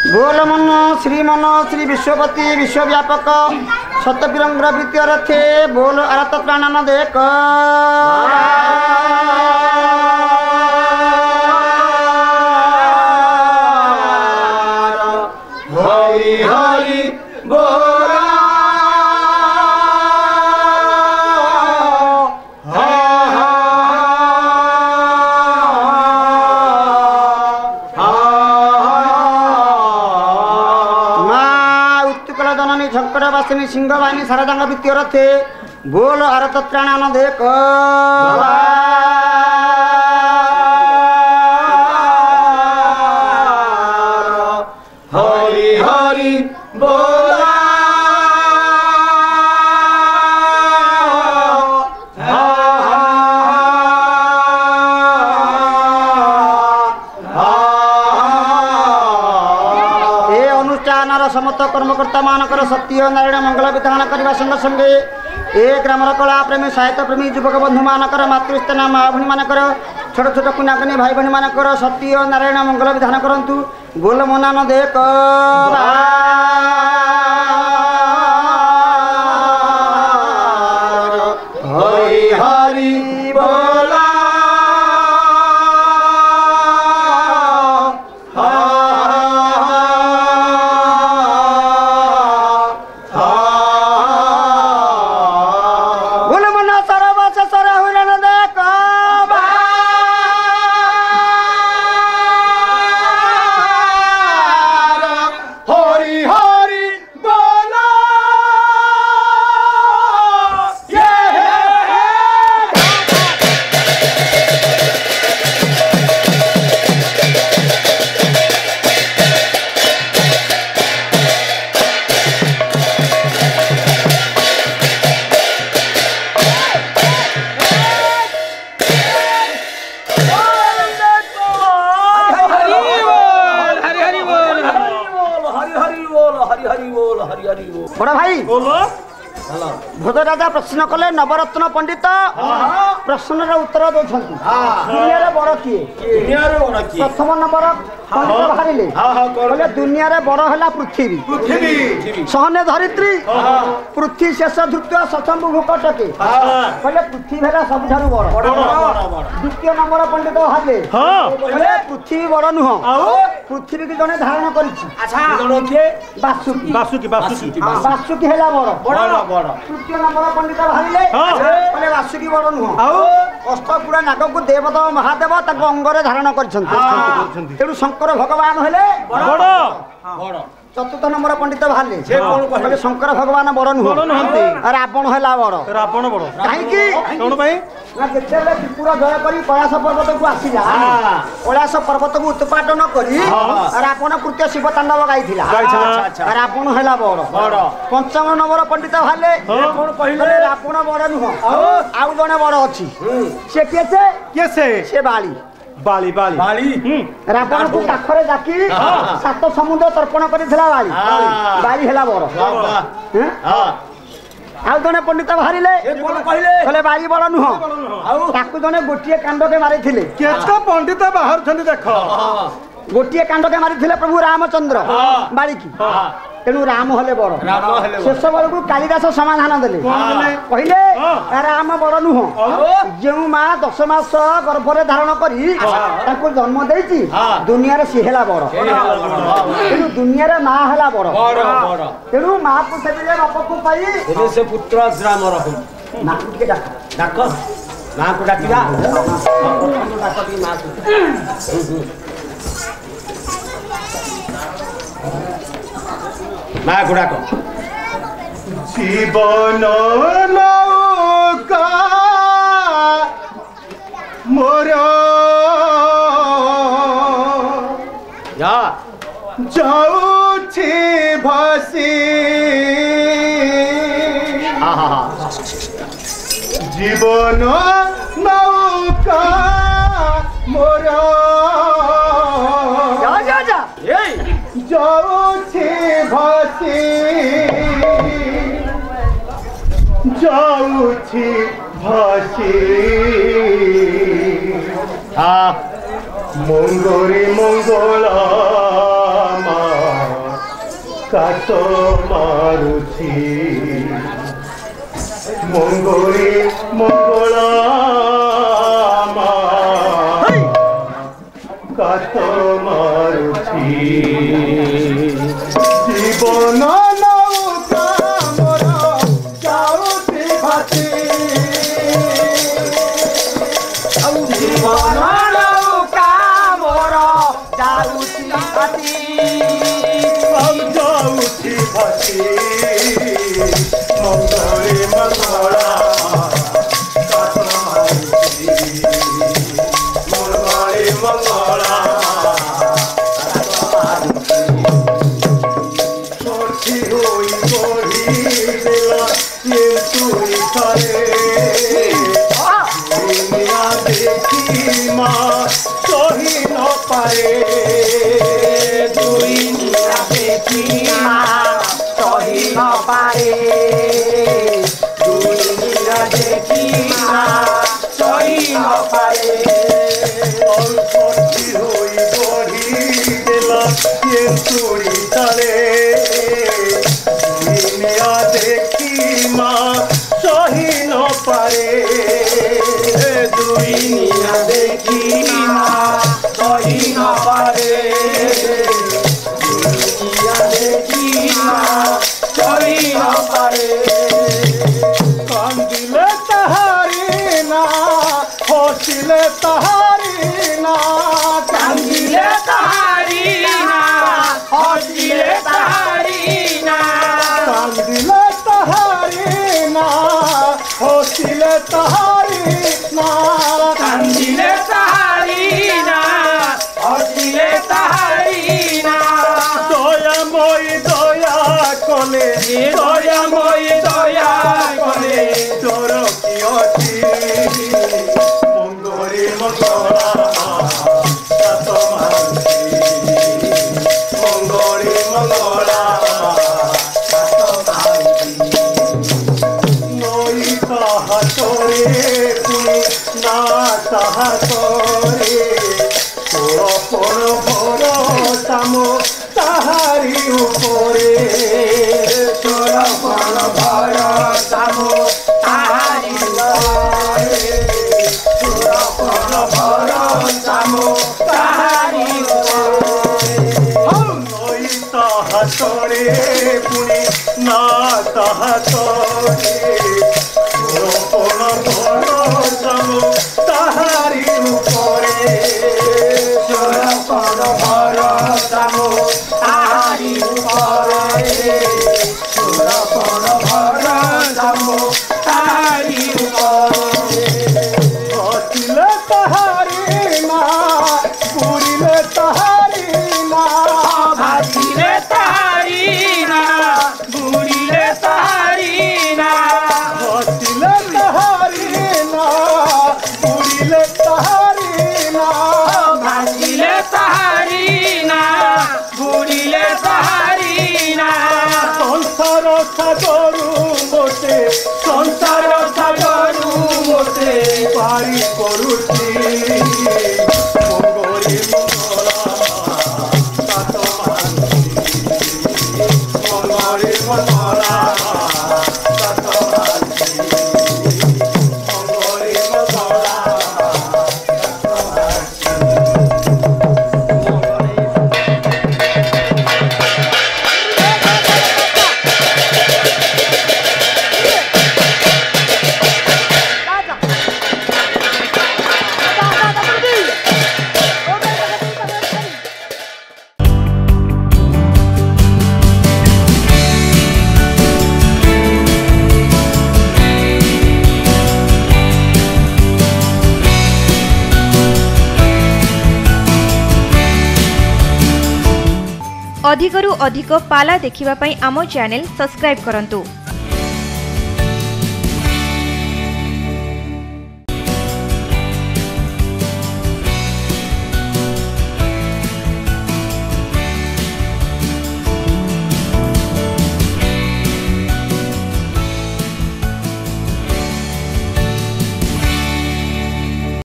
बोल मन श्री विश्वपति विश्वव्यापक सत्यविरंग्र विद्य रथे बोल अरत प्राणन देख हरि हरि बोल झंकरवासिनी सिंहवाहिनी शारदांग वित्तीय रथे बोल अरत त्राणान देख हरि हरि बोल समस्त कर्मकर्ता मानकर सत्य नारायण मंगल विधान करने संगे संगे ए ग्रामर कला प्रेमी साहित्य प्रेमी युवक बंधु मानकर मातृस्तना माँ भणी मानकर छोट छोट कुनाकुनी भाई भणी मानकर सत्य नारायण मंगल विधान करंतु बोल मनान देख हरि हरि बोल बड़ा भाई भोज राजा प्रश्न कले नवरत्न पंडित प्रश्न उत्तर दौरान दुनिया बड़ किए प्रथम नंबर पंडित बाहर दुनिया बड़ है पृथ्वी सहने धरित्री पृथ्वी शेष धृत्व सचंबु भूकटके कहले पृथ्वी है सब बड़ द्वितीय नंबर पंडित बाहर पृथ्वी बड़ नुह पृथ्वी की जड़े धारण बासुकी है बड़ तृतीय नंबर पंडित बाहर बासुकी बड़ नुह अष्टपुरा नाग को देवदेव महादेव अंगरे धारण कर शंकर भगवान हेले बड़ चतुर्थ नंबर पंडित बाहर शंकर भगवान बड़ नुह रावण है बड़ कहीं त्रिपुर जय कर कैलाश पर्वत को आसला कैलाश पर्वत को उत्पादन कर रावण कृत्य शिव तांडव गाई रावण है बड़ पंचम नंबर पंडित बाहर रावण बड़ नुह आउ जड़े बड़ अच्छी से बाली बाली बाली बाली रावण को पाखरे डाकी सात समुद्र तर्पण करथिला बाली है बड़ आउ जने पंडित बाहर बाली बड़ नुह ताकू जने गोटे कांड के मारी पंडित बाहर देख गोटे कांड के मारी प्रभु रामचंद्र बाली की तेणु राम हेले बड़ शेष बेल को कालिदास समाधान देले कहले राम बड़ नुह जो माँ 10 मास गर्भरे धारण कर जन्म देती दुनिया सी है बड़ तेणु दुनिया माँ है बड़ तेणु माँ को से बाप को पाई से पुत्र राम माँ को डाक माँ को डाकिया माँ को डाक जीवन नौका मोर जाऊछि भासी जीवन नौका मोर जाऊछि भासी जाऊछि भासी मंगोरी मंगला काट मारुछि मंगोरी मंगला काट मारुछि जीवन नौका मोर जाउछि भासी जीवन नौका मोर जाउछि भासी जाउछि भासी मंगोरी मंगला काट मारुछि मंगोरी मंगला सही न पाए दुनिया देखी सही न पाए दुनिया देखी सही न पाए और सची होई बढ़ी देला ये चूड़ी तले दुनिया देखी सही न पाए दुनिया देखी सही न पाए दुनिया देखी सही न पाए कांदिले तहारी ना हसिले तहारी ना कांदिले तहारी ना हसिले तहारी ना कांदिले तहारी ना हसिले तहारी ना कांदिले तहारी ना हसिले तहारी ना दयामयी दया कले दयामयी दया कले तोर की अछि मंगोरी मंगला काट मारुछि मंगोरी मंगला काट मारुछि नई हातरे पुणी ना हातरे तोर भरोसा मो ताहारी उपरे तोर भरोसा मो ताहारी उपरे तोर भरोसा मो ताहारी उपरे नई हातरे पुणी ना हातरे तोर भरोसा मो ताहारी उपरे तोर भरोसा मो ताहारी उपरे तोर भरोसा मो ताहारी उपरे हसिले तहारी ना बुड़िले तहारी ना भासिले तहारी ना बुड़िले तहारी ना हसिले तहारी ना बुड़िले तहारी ना भासिले तहारी ना बुड़िले तहारी ना संसार सागरू मोटे संसार सागरू मोटे पारी करुछि मंगोरी मंगला काट मारुछि मंगोरी मंगला काट मारुछि मंगोरी मंगला अधिकरु अधिक पाला देखिबा पई आमो चैनल सब्सक्राइब करंतु।